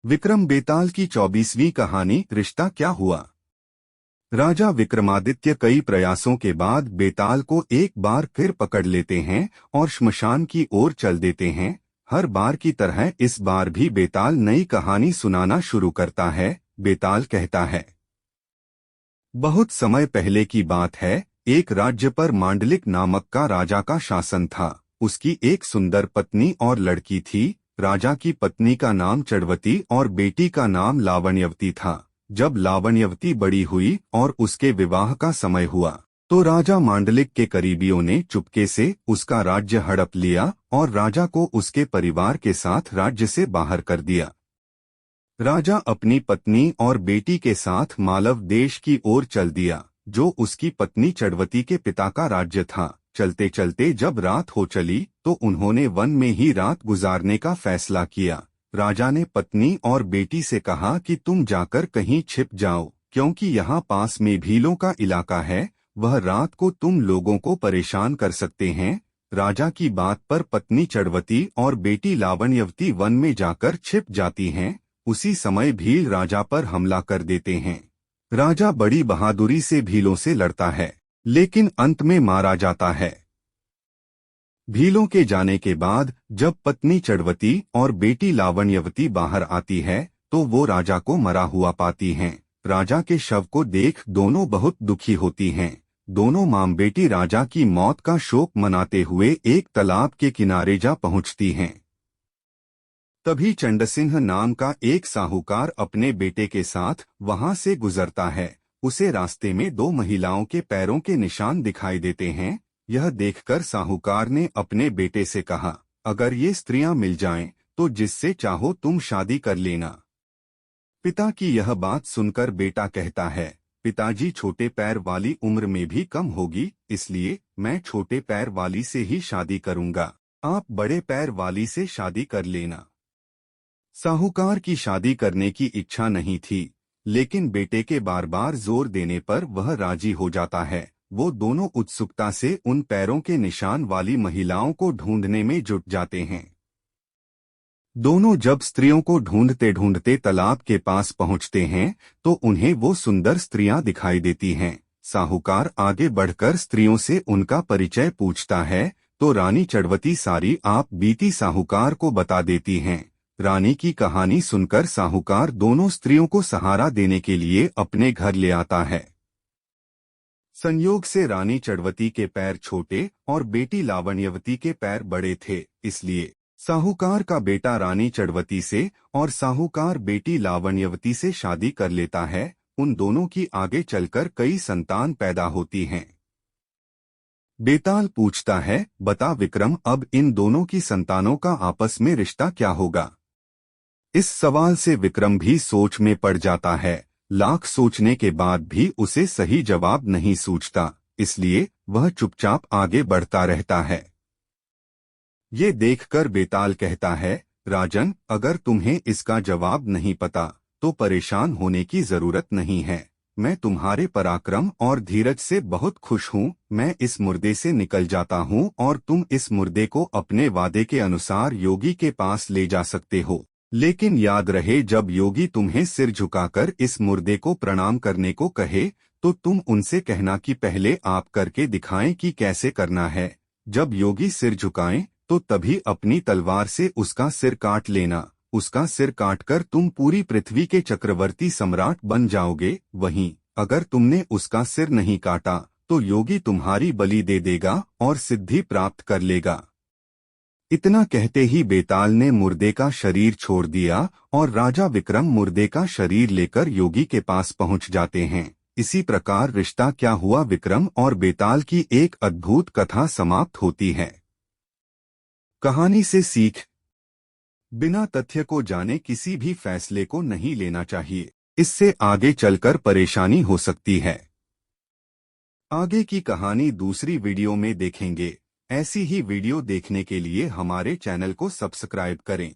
विक्रम बेताल की 24वीं कहानी रिश्ता क्या हुआ। राजा विक्रमादित्य कई प्रयासों के बाद बेताल को एक बार फिर पकड़ लेते हैं और श्मशान की ओर चल देते हैं। हर बार की तरह इस बार भी बेताल नई कहानी सुनाना शुरू करता है। बेताल कहता है, बहुत समय पहले की बात है। एक राज्य पर मांडलिक नामक का राजा का शासन था। उसकी एक सुंदर पत्नी और लड़की थी। राजा की पत्नी का नाम चढ़वती और बेटी का नाम लावण्यवती था। जब लावण्यवती बड़ी हुई और उसके विवाह का समय हुआ तो राजा मांडलिक के करीबियों ने चुपके से उसका राज्य हड़प लिया और राजा को उसके परिवार के साथ राज्य से बाहर कर दिया। राजा अपनी पत्नी और बेटी के साथ मालव देश की ओर चल दिया, जो उसकी पत्नी चढ़वती के पिता का राज्य था। चलते चलते जब रात हो चली तो उन्होंने वन में ही रात गुजारने का फैसला किया। राजा ने पत्नी और बेटी से कहा कि तुम जाकर कहीं छिप जाओ, क्योंकि यहाँ पास में भीलों का इलाका है। वह रात को तुम लोगों को परेशान कर सकते हैं। राजा की बात पर पत्नी चढ़वती और बेटी लावण्यवती वन में जाकर छिप जाती हैं। उसी समय भील राजा पर हमला कर देते हैं। राजा बड़ी बहादुरी से भीलों से लड़ता है, लेकिन अंत में मारा जाता है। भीलों के जाने के बाद जब पत्नी चढ़वती और बेटी लावण्यवती बाहर आती है तो वो राजा को मरा हुआ पाती हैं। राजा के शव को देख दोनों बहुत दुखी होती हैं। दोनों मां बेटी राजा की मौत का शोक मनाते हुए एक तालाब के किनारे जा पहुंचती हैं। तभी चंडसिंह नाम का एक साहूकार अपने बेटे के साथ वहां से गुजरता है। उसे रास्ते में दो महिलाओं के पैरों के निशान दिखाई देते हैं। यह देखकर साहूकार ने अपने बेटे से कहा, अगर ये स्त्रियां मिल जाएं तो जिससे चाहो तुम शादी कर लेना। पिता की यह बात सुनकर बेटा कहता है, पिताजी, छोटे पैर वाली उम्र में भी कम होगी, इसलिए मैं छोटे पैर वाली से ही शादी करूंगा। आप बड़े पैर वाली से शादी कर लेना। साहूकार की शादी करने की इच्छा नहीं थी, लेकिन बेटे के बार बार जोर देने पर वह राजी हो जाता है। वो दोनों उत्सुकता से उन पैरों के निशान वाली महिलाओं को ढूंढने में जुट जाते हैं। दोनों जब स्त्रियों को ढूंढते ढूंढते तालाब के पास पहुंचते हैं तो उन्हें वो सुंदर स्त्रियां दिखाई देती हैं। साहूकार आगे बढ़कर स्त्रियों से उनका परिचय पूछता है तो रानी चढ़वती सारी आप बीती साहूकार को बता देती हैं। रानी की कहानी सुनकर साहूकार दोनों स्त्रियों को सहारा देने के लिए अपने घर ले आता है। संयोग से रानी चढ़वती के पैर छोटे और बेटी लावण्यवती के पैर बड़े थे, इसलिए साहूकार का बेटा रानी चढ़वती से और साहूकार बेटी लावण्यवती से शादी कर लेता है। उन दोनों की आगे चलकर कई संतान पैदा होती हैं। बेताल पूछता है, बता विक्रम, अब इन दोनों की संतानों का आपस में रिश्ता क्या होगा। इस सवाल से विक्रम भी सोच में पड़ जाता है। लाख सोचने के बाद भी उसे सही जवाब नहीं सूझता, इसलिए वह चुपचाप आगे बढ़ता रहता है। ये देखकर बेताल कहता है, राजन, अगर तुम्हें इसका जवाब नहीं पता तो परेशान होने की जरूरत नहीं है। मैं तुम्हारे पराक्रम और धीरज से बहुत खुश हूँ। मैं इस मुर्दे से निकल जाता हूँ और तुम इस मुर्दे को अपने वादे के अनुसार योगी के पास ले जा सकते हो। लेकिन याद रहे, जब योगी तुम्हें सिर झुकाकर इस मुर्दे को प्रणाम करने को कहे तो तुम उनसे कहना कि पहले आप करके दिखाएं कि कैसे करना है। जब योगी सिर झुकाएं तो तभी अपनी तलवार से उसका सिर काट लेना। उसका सिर काटकर तुम पूरी पृथ्वी के चक्रवर्ती सम्राट बन जाओगे। वहीं अगर तुमने उसका सिर नहीं काटा तो योगी तुम्हारी बलि दे देगा और सिद्धि प्राप्त कर लेगा। इतना कहते ही बेताल ने मुर्दे का शरीर छोड़ दिया और राजा विक्रम मुर्दे का शरीर लेकर योगी के पास पहुंच जाते हैं। इसी प्रकार रिश्ता क्या हुआ विक्रम और बेताल की एक अद्भुत कथा समाप्त होती है। कहानी से सीख, बिना तथ्य को जाने किसी भी फैसले को नहीं लेना चाहिए, इससे आगे चलकर परेशानी हो सकती है। आगे की कहानी दूसरी वीडियो में देखेंगे। ऐसी ही वीडियो देखने के लिए हमारे चैनल को सब्सक्राइब करें।